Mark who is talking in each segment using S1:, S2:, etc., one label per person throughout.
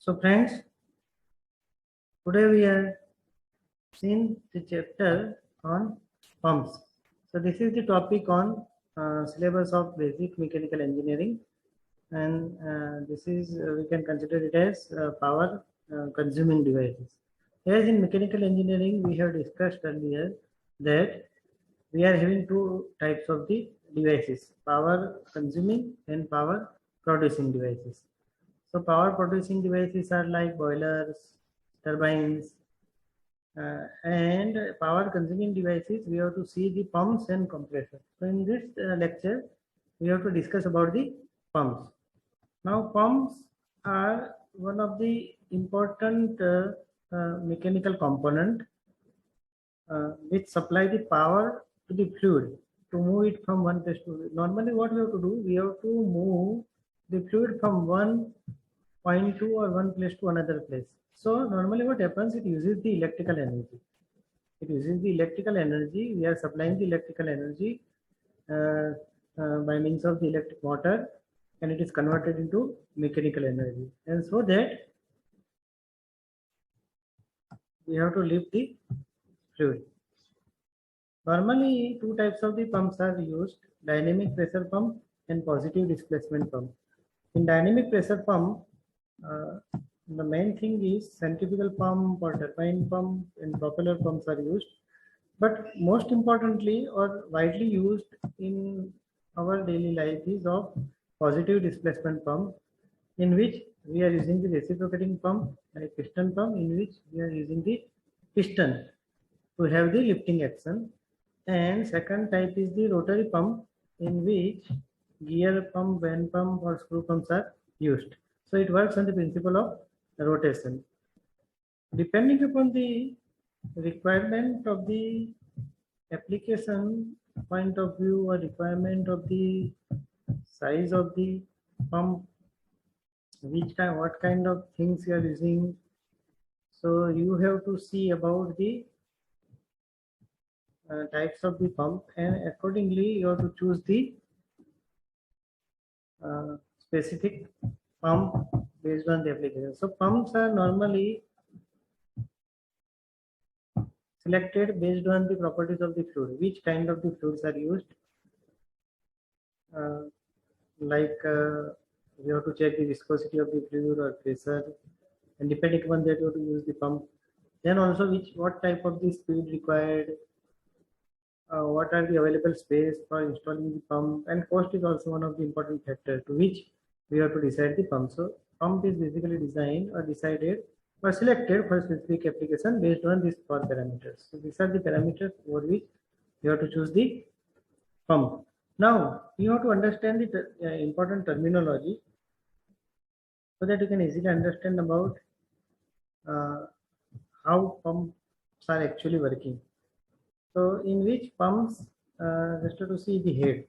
S1: So friends, today we are seeing the chapter on pumps. So this is the topic on syllabus of basic mechanical engineering, and this is we can consider it as power consuming devices. As in mechanical engineering, we have discussed earlier that we are having two types of the devices: power consuming and power producing devices. So power producing devices are like boilers, turbines, and power consuming devices. We have to see the pumps and compressors. So in this lecture, we have to discuss about the pumps. Now pumps are one of the important mechanical component which supply the power to the fluid to move it from one place to. Normally what we have to do, we have to move the fluid from one point to or one place to another place. So normally what happens, it uses the electrical energy. It uses the electrical energy. We are supplying the electrical energy uh, by means of the electric motor, and it is converted into mechanical energy. And so that we have to lift the fluid. Normally, two types of the pumps are used: dynamic pressure pump and positive displacement pump. In dynamic pressure pump, uh, the main thing is centrifugal pump or turbine pump and propeller pumps are used. But most importantly or widely used in our daily life is of positive displacement pump, in which we are using the reciprocating pump and a piston pump, in which we are using the piston to have the lifting action. And second type is the rotary pump, in which gear pump, vane pump or screw pumps are used. So it works on the principle of rotation. Depending upon the requirement of the application point of view or requirement of the size of the pump, what kind of things you are using, so you have to see about the types of the pump, and accordingly you have to choose the specific pump based on the application. So pumps are normally selected based on the properties of the fluid, which kind of the fluids are used. uh, you have to check the viscosity of the fluid or pressure, and depending upon that you have to use the pump. Then also what type of the speed required, what are the available space for installing the pump, and cost is also one of the important factor to which we have to decide the pump. So pump is basically designed or decided or selected for specific application based on these four parameters. So these are the parameters for which you have to choose the pump. Now you have to understand the important terminology so that you can easily understand about uh, how pumps are actually working. So in which pumps, just to see the head,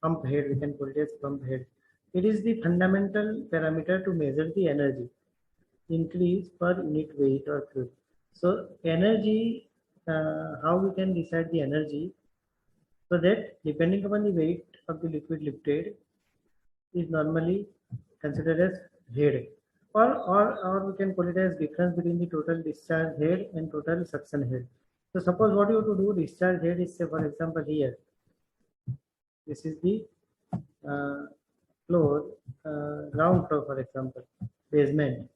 S1: pump head, we can put it as pump head. It is the fundamental parameter to measure the energy increase per unit weight or fluid. So energy, how we can decide the energy, so that depending upon the weight of the liquid lifted is normally considered as head, or we can call it as difference between the total discharge head and total suction head. So suppose what you have to do, discharge head is, say for example here, this is the uh, floor, ground floor for example, basement,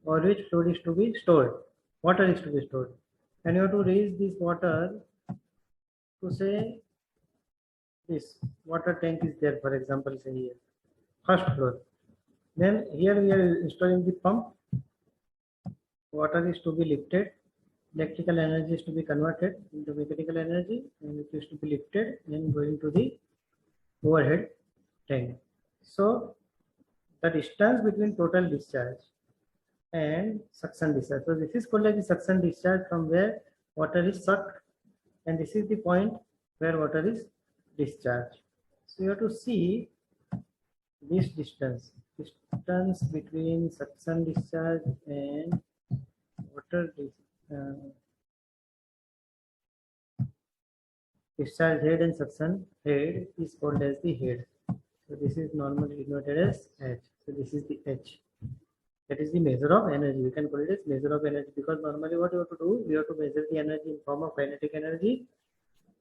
S1: or which fluid is to be stored, water is to be stored, and you have to raise this water to, say, this water tank is there for example, say here, first floor. Then here we are installing the pump, water is to be lifted, electrical energy is to be converted into mechanical energy, and it is to be lifted and going to the overhead tank. So the distance between total discharge and suction discharge. So this is called as the suction discharge, from where water is sucked, and this is the point where water is discharged. So you have to see this distance between suction discharge and water discharge head and suction head is called as the head. So this is normally denoted as H. So this is the H. That is the measure of energy. We can call it as measure of energy, because normally what you have to do, we have to measure the energy in form of kinetic energy,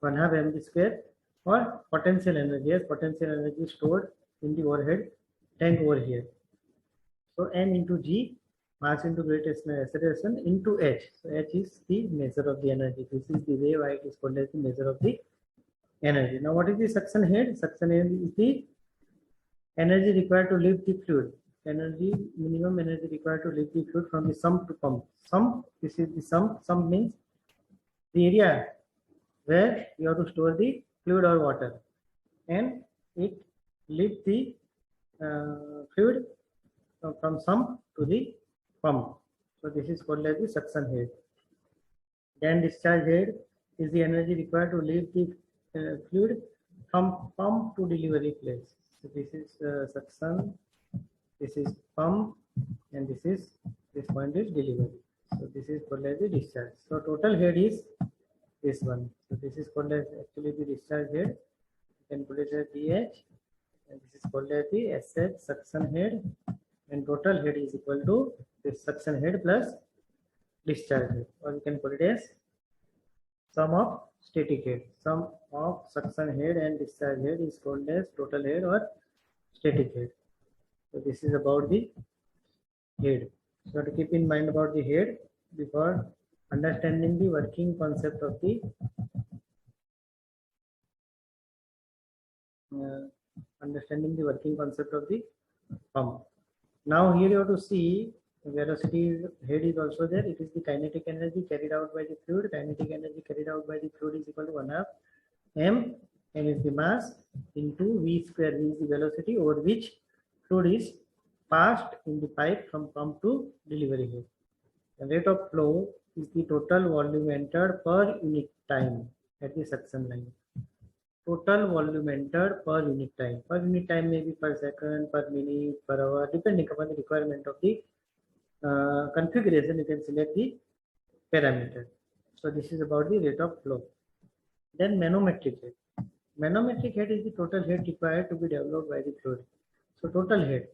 S1: 1/2 mv square, or potential energy as potential energy stored in the overhead tank over here. So n into g, mass into gravitational acceleration, into h. So h is the measure of the energy. This is the way why it is called as the measure of the energy. Now what is the suction head? Suction head is the energy required to lift the fluid. Energy, minimum energy required to lift the fluid from the sump to pump. Sump, this is the sump. Sump means the area where you have to store the fluid or water, and it lift the fluid from sump to the pump. So this is called as the suction head. Then discharge head is the energy required to lift the fluid from pump to delivery place. So this is suction, this is pump, and this point is delivery. So this is called as the discharge. So total head is this one. So this is called as actually the discharge head. You can put it as DH, and this is called as the SH, suction head, and total head is equal to this suction head plus discharge head, or you can put it as sum of static head. Sum of suction head and discharge head is called as total head or static head. So this is about the head. So to keep in mind about the head before understanding the working concept of the pump. Now here you have to see velocity head is also there. It is the kinetic energy carried out by the fluid. Kinetic energy carried out by the fluid is equal to 1/2 m, and is the mass into v square. V is the velocity over which fluid is passed in the pipe from pump to delivery head. The rate of flow is the total volume entered per unit time at the suction line. Total volume entered per unit time. Per unit time may be per second, per minute, per hour, depending upon the requirement of the configuration. You can select the parameter. So this is about the rate of flow. Then manometric head. Manometric head is the total head required to be developed by the fluid. So total head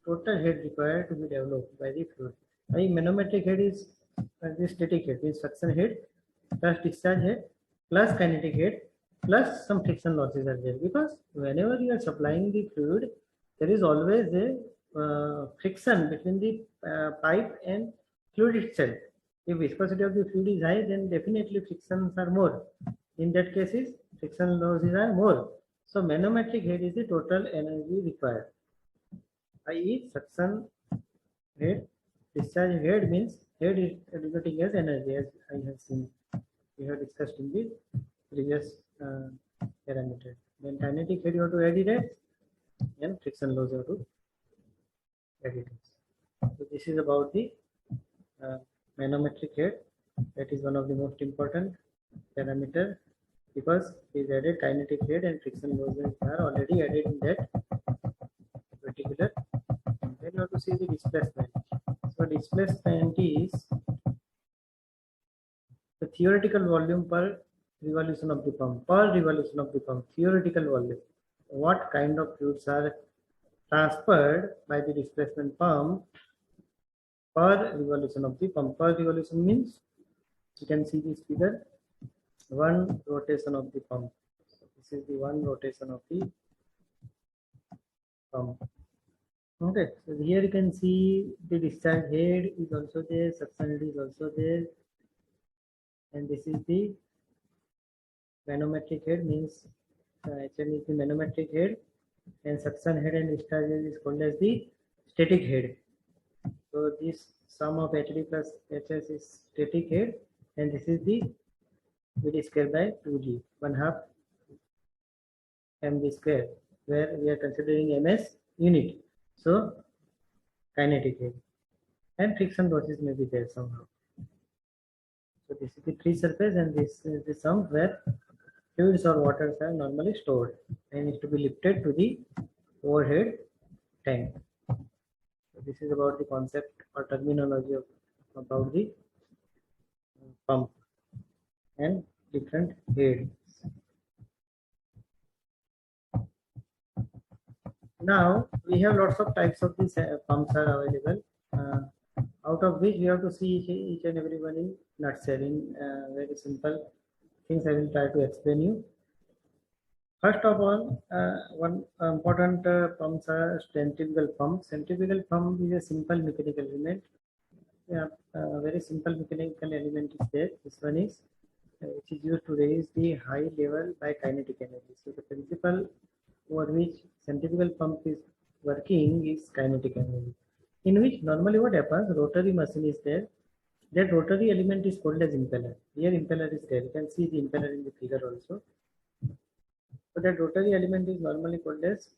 S1: required to be developed by the fluid. Manometric head is the static head, is suction head plus discharge head plus kinetic head plus some friction losses are there, because whenever you are supplying the fluid, there is always a friction between the pipe and fluid itself. If viscosity of the fluid is high, then definitely frictions are more. In that cases, friction losses are more. So manometric head is the total energy required, i.e. suction head. Discharge head means head is denoting as energy, as I have seen, we have discussed in the previous parameter. Then kinetic head you have to add it, and friction loss you have to add it. So this is about the manometric head. That is one of the most important parameter, because it is added kinetic head and friction losses are already added in that particular. Then you have to see the displacement. So displacement is the theoretical volume per revolution of the pump. Per revolution of the pump, theoretical volume. What kind of fluids are transferred by the displacement pump per revolution of the pump? Per revolution means, you can see this figure, one rotation of the pump. So this is the one rotation of the pump. Okay, so here you can see the discharge head is also there, suction head is also there, and this is the manometric head, means HM is the manometric head, and suction head and discharge head is called as the static head. So this sum of HD plus HS is static head, and this is the VD square by 2G, 1/2 mv square, where we are considering m as unit. So kinetic head, and friction losses may be there somehow. So this is the free surface, and this is the sump where fluids or waters are normally stored and is to be lifted to the overhead tank. So this is about the concept or terminology of about the pump and different heads. Now we have lots of types of these pumps are available. uh, out of which we have to see each and every one in nutshell in very simple things I will try to explain you. First of all, one important pumps are centrifugal pump. Centrifugal pump is a simple mechanical element. Yeah, very simple mechanical element is there. This one is which is used to raise the high level by kinetic energy. So the principle over which centrifugal pump is working is kinetic energy. In which normally what happens, rotary machine is there. That rotary element is called as impeller. Here impeller is there. You can see the impeller in the figure also. So that rotary element is normally called as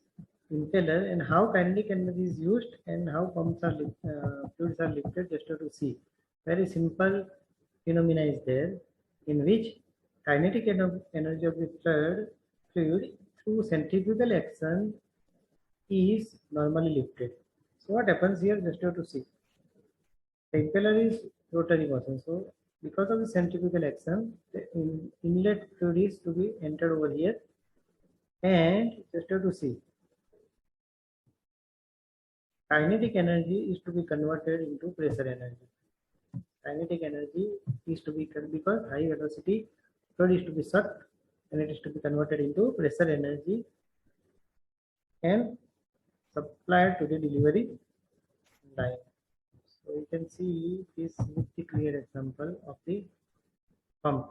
S1: impeller, and how kinetic energy is used and how pumps are fluids are lifted just to see. Very simple phenomena is there in which kinetic energy of the fluid through centrifugal action is normally lifted. So what happens here just to see. The impeller is rotary motion. So because of the centrifugal action, the inlet fluid is to be entered over here, and just to see. Kinetic energy is to be converted into pressure energy. Kinetic energy is to be because high velocity fluid is to be sucked and it is to be converted into pressure energy and supplied to the delivery line. So you can see this with the clear example of the pump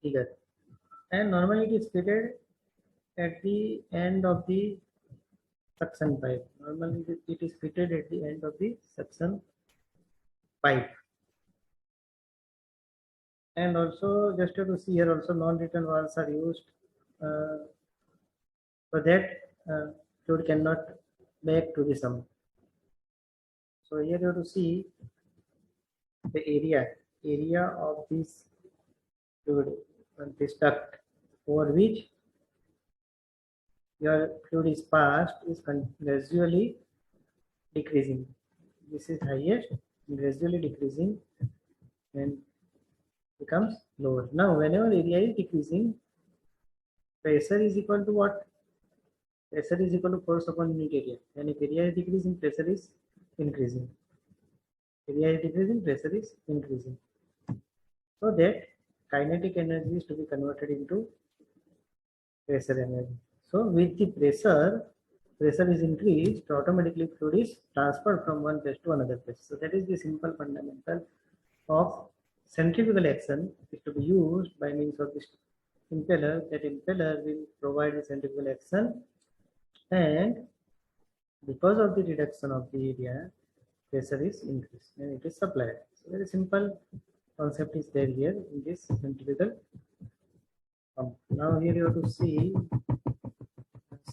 S1: figure. And normally it is fitted at the end of the suction pipe. Normally it is fitted at the end of the suction pipe. And also just to see here also non-return valves are used so that fluid cannot back to the sump. So here you have to see the area of this fluid and this duct over which your fluid is passed is gradually decreasing. This is highest, gradually decreasing and becomes lower. Now whenever area is decreasing, pressure is equal to what? Pressure is equal to force upon unit area. And if area is decreasing, pressure is increasing. Area is decreasing, pressure is increasing. So that kinetic energy is to be converted into pressure energy. So with the pressure is increased, automatically fluid is transferred from one place to another place. So that is the simple fundamental of centrifugal action is to be used by means of this impeller. That impeller will provide the centrifugal action, and because of the reduction of the area, pressure is increased and it is supplied. So very simple concept is there here in this centrifugal pump. Now here you have to see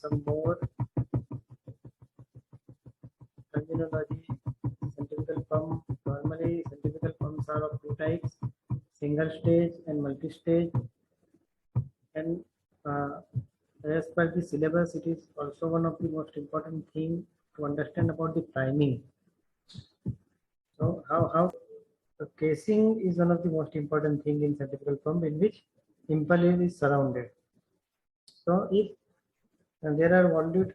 S1: some more terminology. Centrifugal pump. Normally centrifugal pumps are of two types: single stage and multi-stage. And as per the syllabus, it is also one of the most important thing to understand about the priming. So how the casing is one of the most important thing in centrifugal pump, in which impeller is surrounded. So if there are volute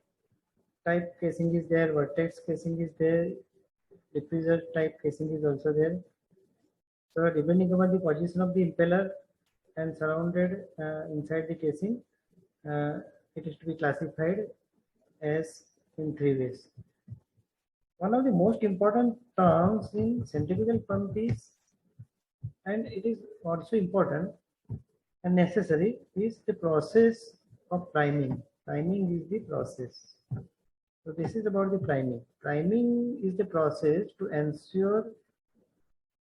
S1: type casing is there, vortex casing is there, diffuser type casing is also there. So depending upon the position of the impeller and surrounded inside the casing, it is to be classified as in three ways. One of the most important terms in centrifugal pump is, and it is also important and necessary, is the process of priming. Priming is the process. So this is about the priming. Priming is the process to ensure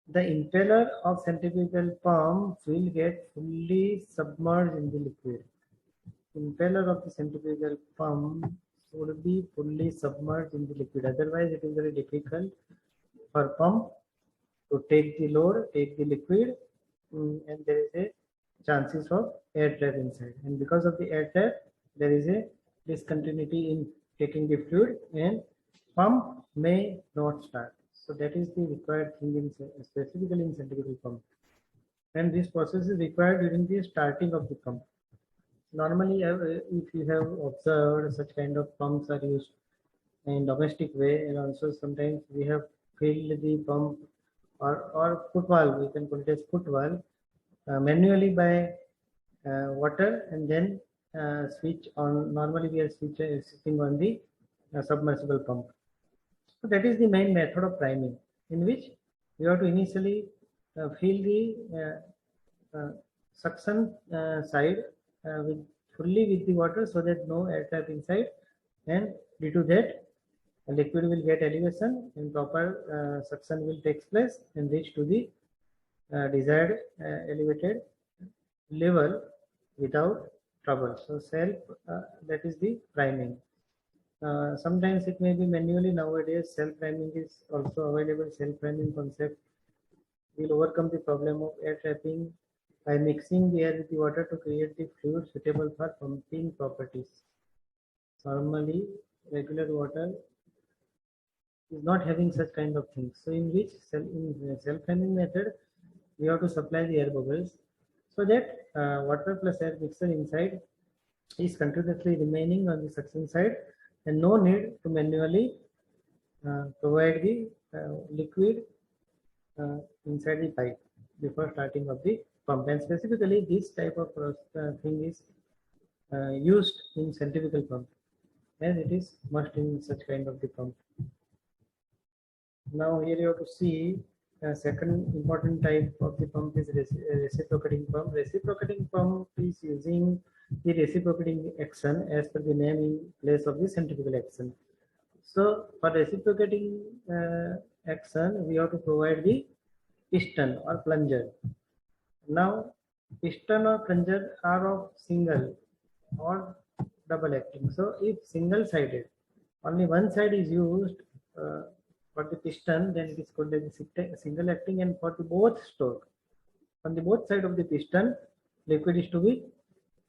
S1: the impeller of centrifugal pump will get fully submerged in the liquid. Impeller of the centrifugal pump should be fully submerged in the liquid. Otherwise, it is very difficult for pump to take the load, take the liquid, and there is a chances of air trap inside. And because of the air trap, there is a discontinuity in taking the fluid, and pump may not start. So that is the required thing in specifically in centrifugal pump. And this process is required during the starting of the pump. Normally, if you have observed, such kind of pumps are used in domestic way, and also sometimes we have filled the pump or foot valve, we can put it as foot valve, manually by water, and then switch on. Normally we are switching on the submersible pump. So that is the main method of priming, in which you have to initially fill the suction side with fully with the water, so that no air trap inside, and due to that the liquid will get elevation and proper suction will take place and reach to the desired elevated level without trouble. So self, that is the priming. Sometimes it may be manually. Nowadays self priming is also available. Self priming concept will overcome the problem of air trapping by mixing the air with the water to create the fluid suitable for pumping properties. Normally regular water is not having such kind of things. So in which in self-priming method, we have to supply the air bubbles, so that water plus air mixture inside is continuously remaining on the suction side, and no need to manually provide the liquid inside the pipe before starting of the pump. And specifically, this type of thing is used in centrifugal pump, as it is must in such kind of the pump. Now here you have to see second important type of the pump is reciprocating pump. Reciprocating pump is using the reciprocating action as per the name in place of the centrifugal action. So for reciprocating action, we have to provide the piston or plunger. Now piston or plunger are of single or double acting. So if single sided, only one side is used for the piston, then it is called as single acting. And for the both stroke, on the both side of the piston, liquid is to be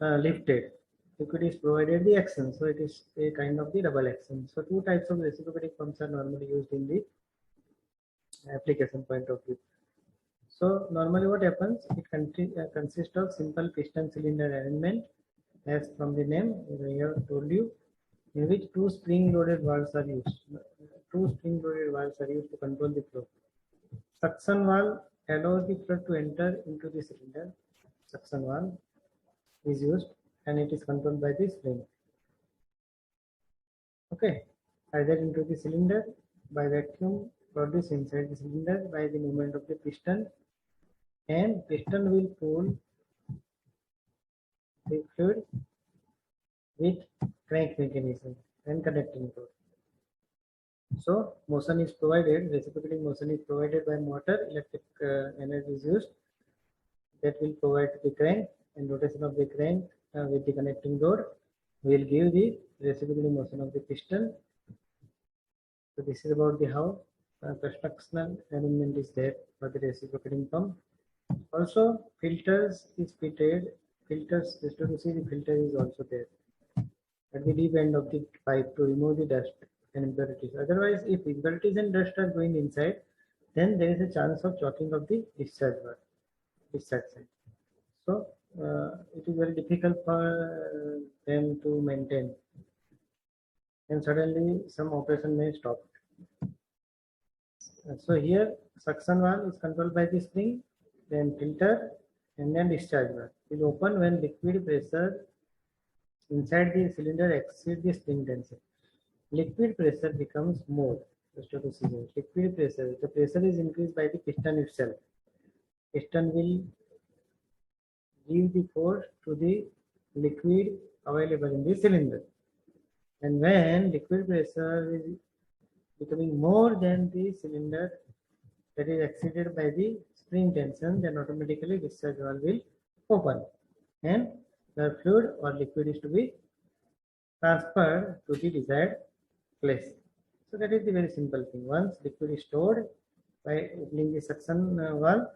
S1: lifted. Liquid is provided the action, so it is a kind of the double action. So two types of reciprocating pumps are normally used in the application point of view. So normally what happens, it consists of simple piston cylinder arrangement, as from the name we have told you, in which two spring-loaded valves are used. Two spring-loaded valves are used to control the flow. Suction valve allows the fluid to enter into the cylinder. Suction valve is used, and it is controlled by the spring. Okay, either into the cylinder by vacuum produced inside the cylinder by the movement of the piston, and piston will pull the fluid with crank mechanism and connecting rod. So motion is provided, reciprocating motion is provided by motor. Electric energy is used, that will provide the crank, and rotation of the crank with the connecting rod will give the reciprocating motion of the piston. So this is about the how constructional arrangement is there for the reciprocating pump. Also filters is fitted. Filters, just to see, the filter is also there at the deep end of the pipe to remove the dust and impurities. Otherwise, if impurities and dust are going inside, then there is a chance of choking of the discharge side. So it is very difficult for them to maintain, and suddenly some operation may stop. So here suction valve is controlled by the spring, then filter, and then discharge valve is open when liquid pressure inside the cylinder exceeds the spring tension. Liquid pressure becomes more. Just to see here, liquid pressure, the pressure is increased by the piston itself. Piston will give the force to the liquid available in the cylinder, and when liquid pressure is becoming more than the cylinder that is exceeded by the spring tension, then automatically discharge valve will open, and the fluid or liquid is to be transferred to the desired place. So that is the very simple thing. Once liquid is stored by opening the suction valve,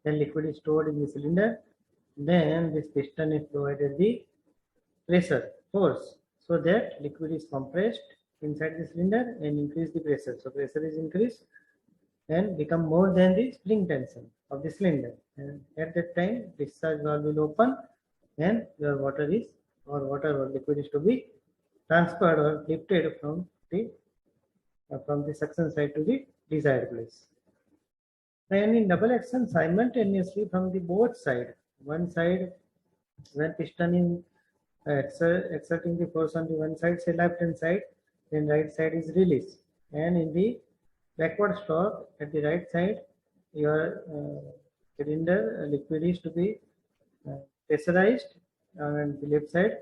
S1: then liquid is stored in the cylinder. Then this piston is provided the pressure force, so that liquid is compressed inside the cylinder and increase the pressure. So pressure is increased and become more than the spring tension of the cylinder. And at that time, discharge valve will open, and your water or liquid is to be transferred or lifted from the from the suction side to the desired place. And in double action, simultaneously from the both side, one side when piston is exerting the force on the one side, say left hand side, then right side is released. And in the backward stroke at the right side, your cylinder liquid is to be pressurized, and the left side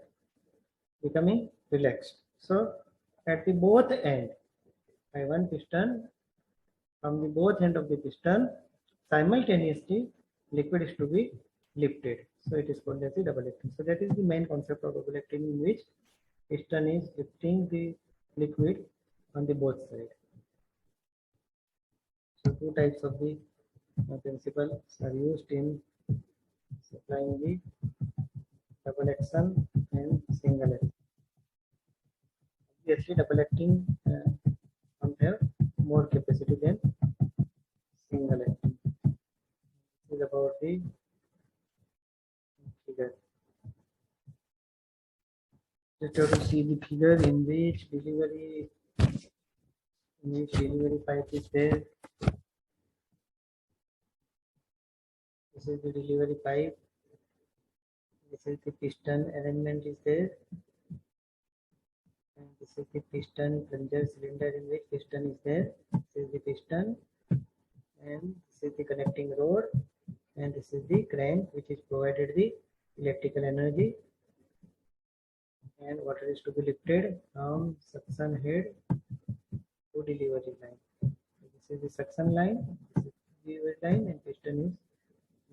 S1: becoming relaxed. So at the both end, by one piston, from the both end of the piston, simultaneously liquid is to be lifted. So it is called as the double acting. So that is the main concept of double acting, in which piston is lifting the liquid on the both side. So two types of the principles are used in supplying the double action and single action. Obviously, double acting pump have more capacity than single acting. This is about the figure. Just have to see the figure in which delivery pipe is there. This is the delivery pipe. This is the piston arrangement is there. And this is the piston plunger cylinder in which piston is there. This is the piston, and this is the connecting rod, and this is the crank which is provided the electrical energy, and water is to be lifted from suction head to delivery line. This is the suction line, this is the delivery line, and piston is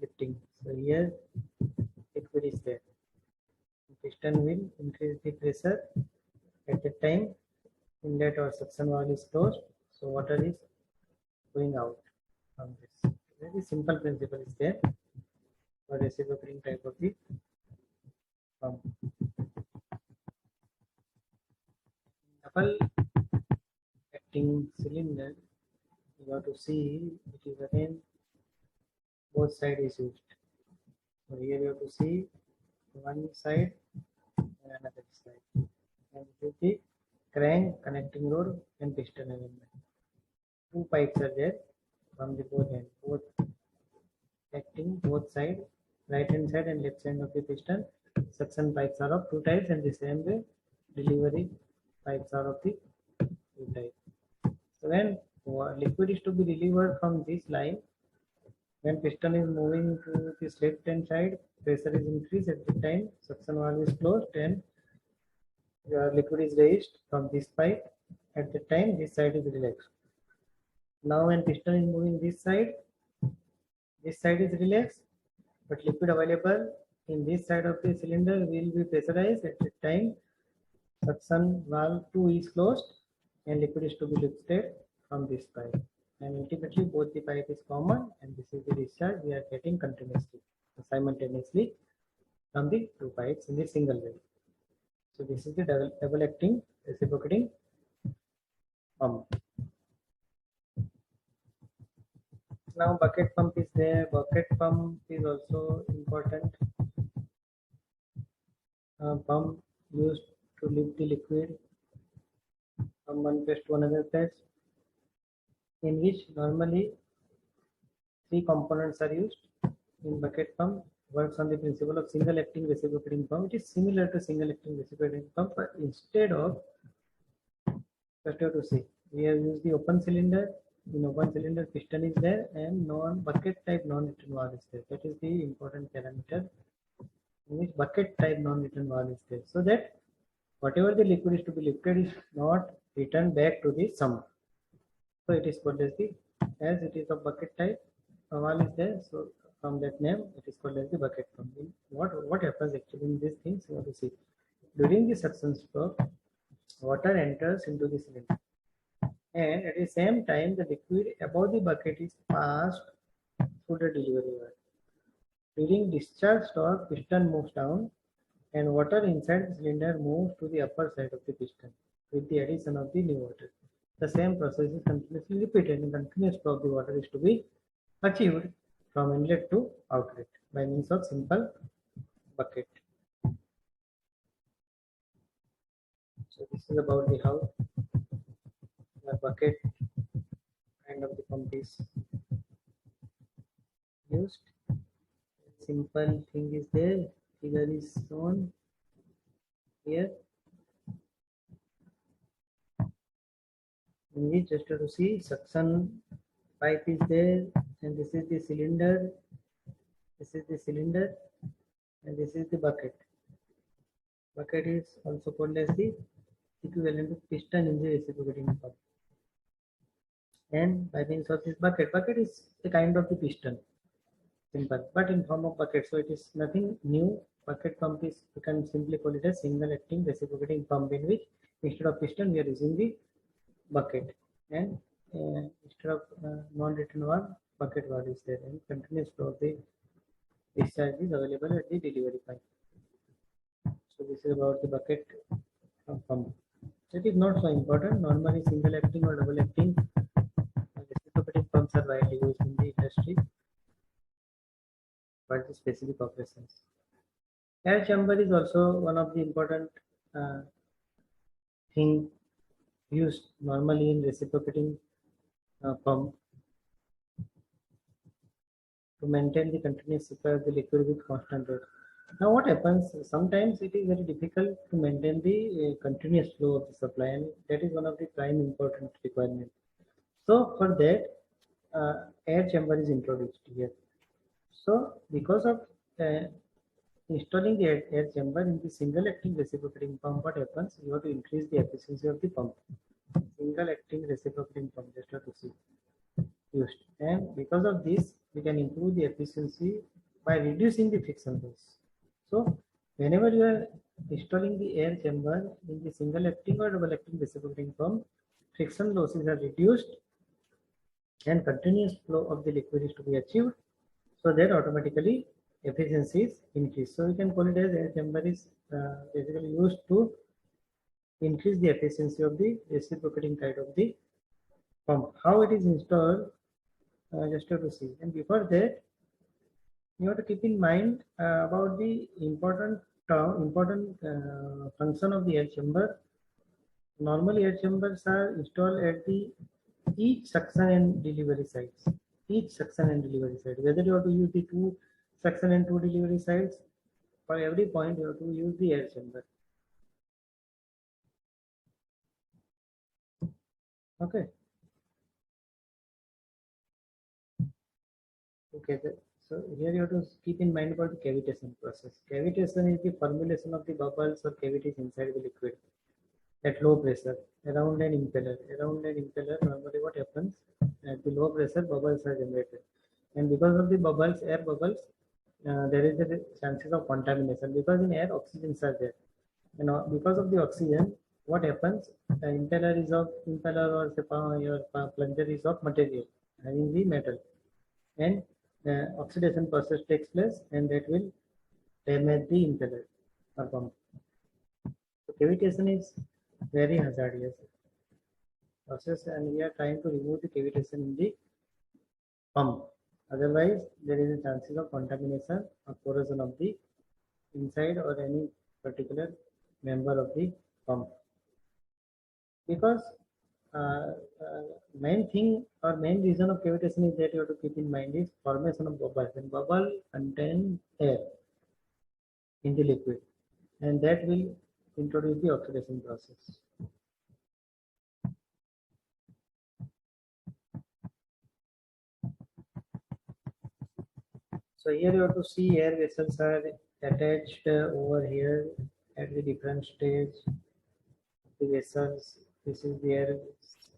S1: lifting. So here liquid is there. The piston will increase the pressure. At that time, inlet or suction valve is closed, so water is going out from this. Very simple principle is there for reciprocating type of the pump. Double acting cylinder, you have to see it is again both side is used. So here you have to see one side and another side. And this is the crank, connecting rod, and piston element. Two pipes are there from the both end, both acting both side, right hand side and left side of the piston. Suction pipes are of two types, and the same way delivery pipes are of the two types. So when liquid is to be delivered from this line, when piston is moving to this left hand side, pressure is increased. At the time suction valve is closed and your liquid is raised from this pipe. At the time this side is relaxed. Now when piston is moving this side is relaxed, but liquid available in this side of the cylinder will be pressurized. At the time suction valve 2 is closed and liquid is to be lifted from this pipe, and ultimately both the pipe is common, and this is the discharge we are getting continuously simultaneously from the two pipes in the single way. So this is the double acting reciprocating pump. Now bucket pump is there. Bucket pump is also important. Pump used to lift the liquid from one place to another place, in which normally three components are used. In bucket pump, works on the principle of single acting reciprocating pump. It is similar to single acting reciprocating pump, but instead of, just have to see, we have used the open cylinder. In open cylinder, piston is there, and non-bucket type non-return valve is there. That is the important parameter, in which bucket type non-return valve is there, so that whatever the liquid is to be lifted is not returned back to the sump. So it is called as the, as it is a bucket type valve is there, so from that name it is called as the bucket pump. What happens actually in these things, you have to see. During the suction stroke, water enters into the cylinder, and at the same time the liquid above the bucket is passed through the delivery valve. During discharge stroke, piston moves down and water inside the cylinder moves to the upper side of the piston with the addition of the new water. The same process is continuously repeated, and continuous flow of the water is to be achieved from inlet to outlet by means of simple bucket. So this is about the how the bucket kind of the pump is used. Simple thing is there. Figure is shown here. In which just to see suction pipe is there, and this is the cylinder. This is the cylinder, and this is the bucket. Bucket is also called as the equivalent to piston in the reciprocating pump. And by means of this bucket is a kind of the piston, simple, but in form of bucket. So it is nothing new. Bucket pump is, you can simply call it a single acting reciprocating pump, in which instead of piston we are using the bucket, and instead of non-return valve, bucket valve is there, and continuous flow of the discharge is available at the delivery pipe. So this is about the bucket pump. It is not so important. Normally single acting or double acting reciprocating pumps are widely used in the industry for the specific operations. Air chamber is also one of the important thing used normally in reciprocating pump to maintain the continuous supply of the liquid with constant rate. Now what happens, sometimes it is very difficult to maintain the continuous flow of the supply, and that is one of the prime important requirement. So for that, air chamber is introduced here. So because of installing the air chamber in the single acting reciprocating pump, what happens, you have to increase the efficiency of the pump. Single acting reciprocating pump, just have to see used, and because of this we can improve the efficiency by reducing the friction loss. So whenever you are installing the air chamber in the single acting or double acting reciprocating pump, friction losses are reduced and continuous flow of the liquid is to be achieved, so that automatically efficiency is increased. So we can call it as air chamber is basically used to increase the efficiency of the reciprocating side of the pump. How it is installed, just have to see. And before that, you have to keep in mind about the important function of the air chamber. Normally, air chambers are installed at the each suction and delivery sides. Each suction and delivery side. Whether you have to use the two suction and two delivery sides, for every point you have to use the air chamber. Okay. Okay. So here you have to keep in mind about the cavitation process. Cavitation is the formulation of the bubbles or cavities inside the liquid at low pressure around an impeller. Around an impeller, normally what happens, at the low pressure bubbles are generated, and because of the bubbles, air bubbles, there is a chances of contamination, because in air oxygens are there, and because of the oxygen, what happens, the impeller or say, your plunger is of material having the metal, and oxidation process takes place, and that will damage the impeller or pump. So cavitation is very hazardous process, and we are trying to remove the cavitation in the pump. Otherwise, there is a chances of contamination or corrosion of the inside or any particular member of the pump. Because uh, main thing or main reason of cavitation is that you have to keep in mind is formation of bubbles, and bubble contain air in the liquid, and that will introduce the oxidation process. So here you have to see air vessels are attached over here at the different stage. The vessels, this is the air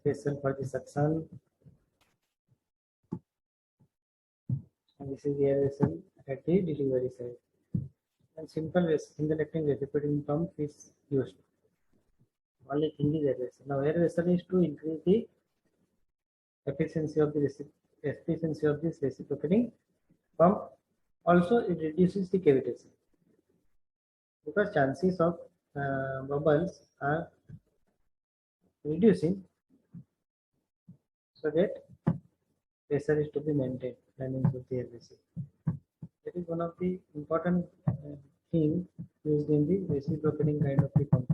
S1: vessel for the suction, and this is the air vessel at the delivery side. And simple single acting reciprocating pump is used. Only thing is air vessel. Now air vessel is to increase the efficiency of this reciprocating pump. Also, it reduces the cavitation, because chances of bubbles are reducing, so that pressure is to be maintained running through the air vessel. That is one of the important things used in the reciprocating kind of the pump.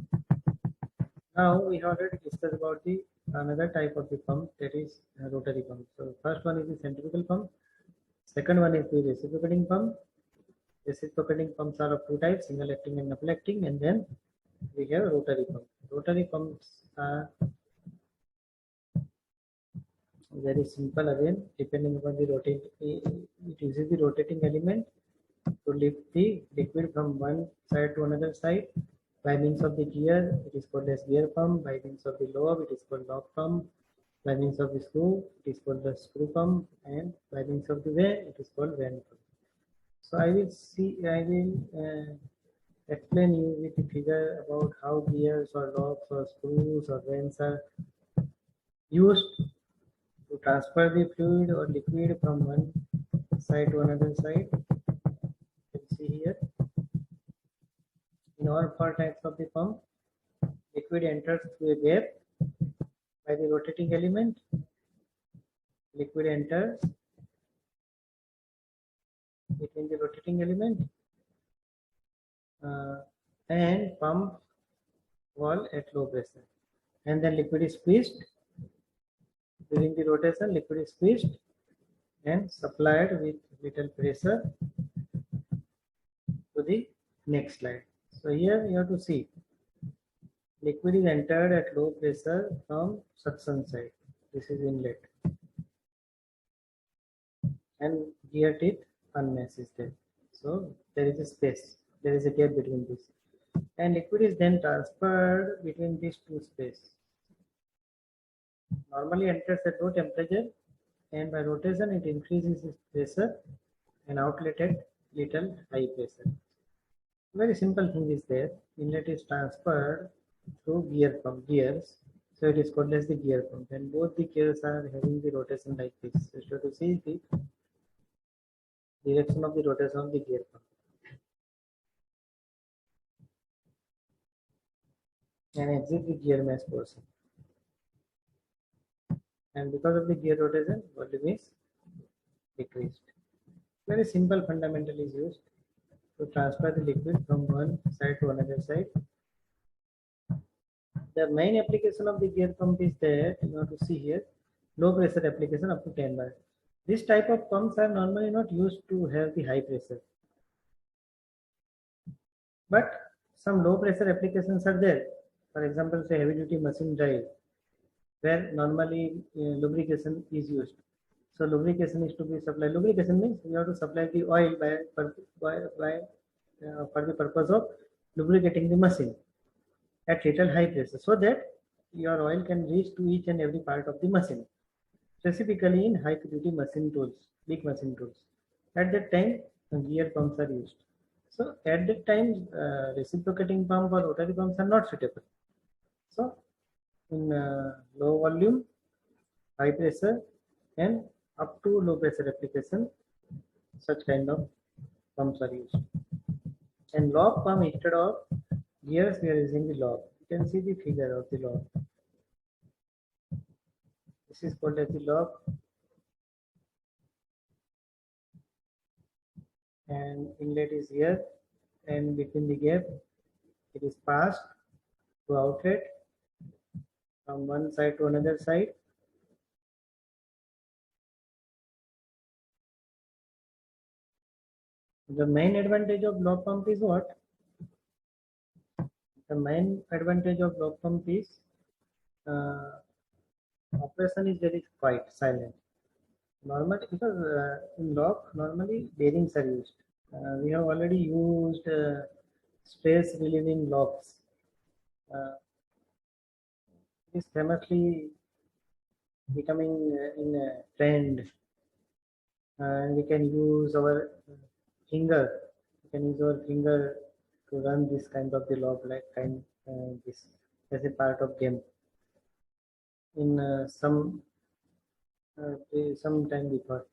S1: Now we have already discussed about the another type of the pump, that is a rotary pump. So first one is the centrifugal pump. Second one is the reciprocating pump. Reciprocating pumps are of two types, single acting and double acting, and then we have rotary pump. Rotary pumps are very simple again, depending upon the rotating. It uses the rotating element to lift the liquid from one side to another side by means of the gear. It is called as gear pump. By means of the lobe, it is called lobe pump. By means of the screw, it is called the screw pump, and by means of the vane, it is called vane pump. So I will explain you with the figure about how gears or lobes or screws or vanes are used to transfer the fluid or liquid from one side to another side. You can see here, in all four types of the pump, liquid enters through a gap by the rotating element. Liquid enters between the rotating element and pump wall at low pressure, and then liquid is squeezed. During the rotation, liquid is squeezed and supplied with little pressure to the next slide. So here you have to see liquid is entered at low pressure from suction side. This is inlet, and gear teeth unmesh is there. So there is a space. There is a gap between this, and liquid is then transferred between these two spaces. Normally enters at low temperature, and by rotation it increases its pressure and outlet at little high pressure. Very simple thing is there. Inlet is transferred through gear pump gears, so it is called as the gear pump, and both the gears are having the rotation like this. So you have to see the direction of the rotation of the gear pump, and exit the gear mesh portion. And because of the gear rotation, volume is decreased. Very simple fundamental is used to transfer the liquid from one side to another side. The main application of the gear pump is that you have to see here, low pressure application up to 10 bar. This type of pumps are normally not used to have the high pressure, but some low pressure applications are there. For example, say heavy duty machine drive, where normally lubrication is used. So lubrication is to be supplied. Lubrication means you have to supply the oil for the purpose of lubricating the machine at little high pressure, so that your oil can reach to each and every part of the machine, specifically in high duty machine tools, big machine tools. At that time, gear pumps are used. So at that time, reciprocating pump or rotary pumps are not suitable. So in low volume, high pressure, and up to low pressure application, such kind of pumps are used. And lobe pump, instead of gears, we are using the lobe. You can see the figure of the lobe. This is called as the lobe, and inlet is here, and between the gap it is passed to outlet from one side to another side. The main advantage of lobe pump is what? The main advantage of lobe pump is uh, operation is very quiet, silent. Normally, because in lobe normally bearings are used. We have already used stress relieving locks. Is famously becoming in a trend, and we can use our finger. We can use our finger to run this kind of the lock, like kind this as a part of game in some time before.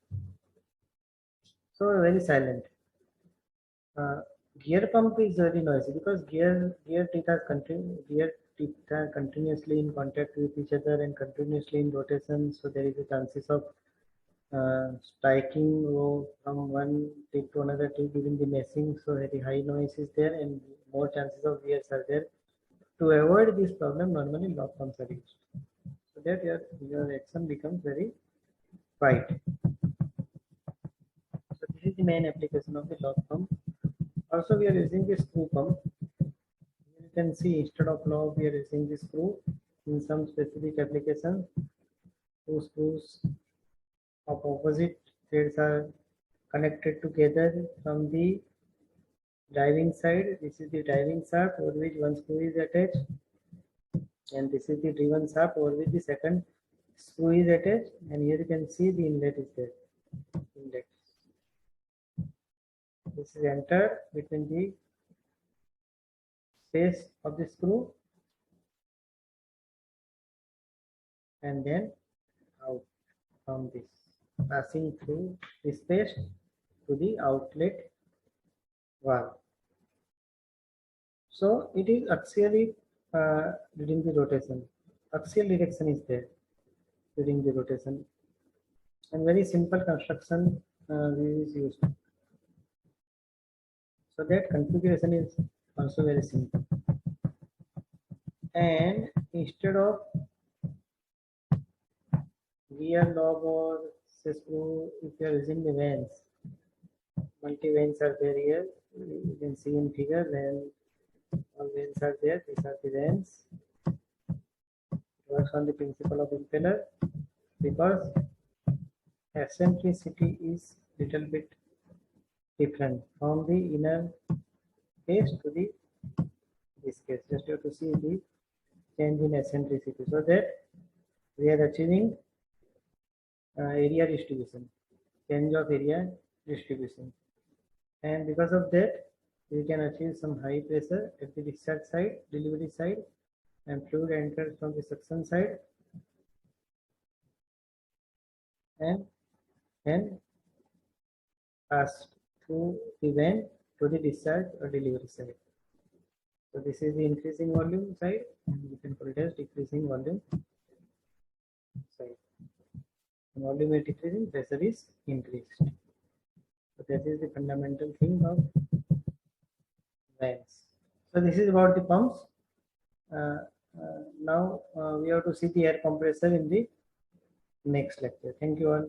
S1: So very silent. Uh, Gear pump is very noisy because gear teeth are continuously in contact with each other and continuously in rotation. So there is a chances of striking from one teeth to another teeth during the meshing. So very high noise is there and more chances of gears are there. To avoid this problem, normally lock pumps are used. so that your action becomes very quiet. So this is the main application of the lock pump. Also, we are using the screw pump. You can see instead of lock, we are using the screw. In some specific applications, two screws of opposite threads are connected together from the driving side. This is the driving shaft over which one screw is attached, and this is the driven shaft over which the second screw is attached. And here you can see the inlet is there. Inlet. This is entered between the space of the screw and then out from this, passing through the space to the outlet valve. So it is axially during the rotation. Axial direction is there during the rotation, and very simple construction is used. So that configuration is also very simple. And instead of gear knob or screw, if you are using the vanes, multi vanes are there here. You can see in figure, then all vanes are there. These are the vanes. It works on the principle of impeller because eccentricity is little bit different from the inner case to the this case. Just have to see the change in eccentricity, so that we are achieving area distribution, change of area distribution, and because of that we can achieve some high pressure at the discharge side, delivery side, and fluid enters from the suction side and then pass through the vane to the discharge or delivery side. So this is the increasing volume side, and we can call it as decreasing volume side. And volume is decreasing, pressure is increased. So that is the fundamental thing of vanes. So this is about the pumps. Now we have to see the air compressor in the next lecture. Thank you all.